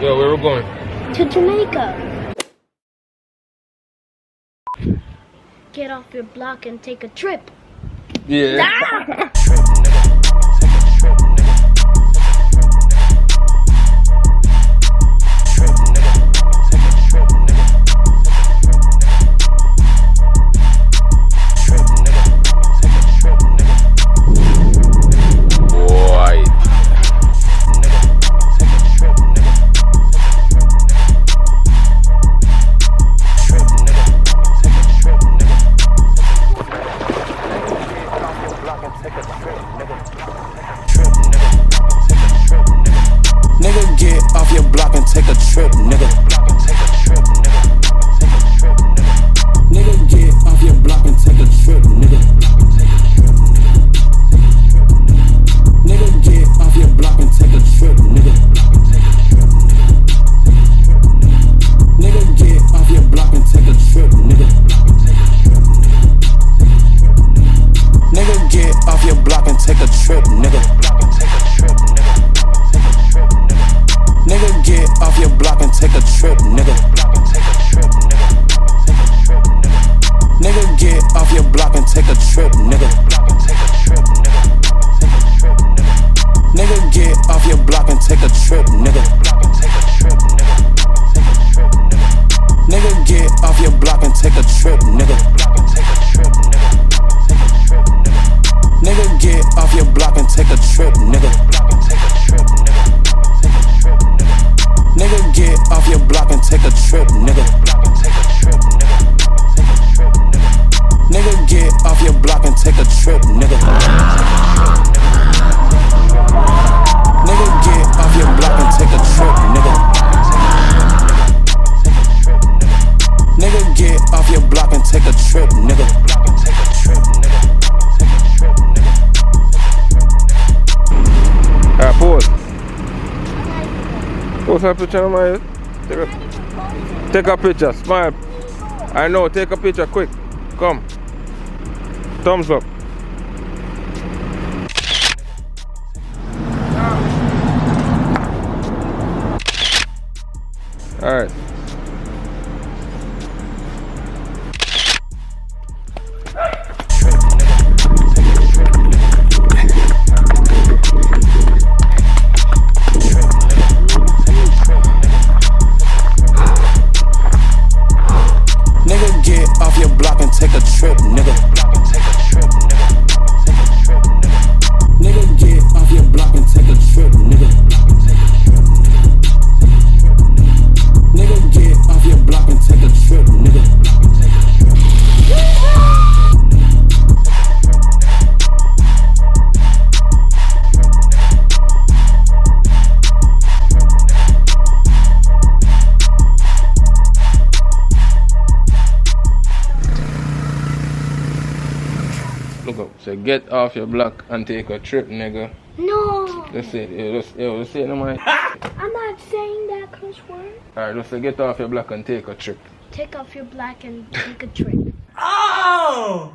Yo, where we going? To Jamaica. Get off your block and take a trip. Yeah. Nigga, get off your block and take a trip, nigga. Nigga, get off your block and take a trip, nigga. Nigga, get off your block and take a trip, nigga. Nigga, get off your block and take a trip, nigga. Nigga, get off your block and take a trip, nigga. Nigga, get off your block and take a trip, nigga. Nigga, get off your block and take a trip, nigga. Nigga, get off your block and take a trip, nigga. Nigga, get off your block and take a trip, nigga. Nigga, get off your block and take a trip, nigga. Nigga, get off your block and take a trip, nigga. Nigga, get off your block and take a trip, nigga. Nigga, get off your block and take a trip, nigga. Nigga, get off your block and take a trip, nigga. Alright, pause. What's up, picture of my take a picture, smile. I know, take a picture quick. Come. Thumbs up. Alright. Nigga, get off your block and take a trip, nigga. Nigga, get off your block and take a trip, nigga. Nigga, get off your block and take a trip, nigga. Look up. Say, get off your block and take a trip, nigga. No. Let's say it. Let's say it, no man. I'm not saying that curse word. Alright, let's say, get off your block and take a trip. Take off your block and take a trip. Oh!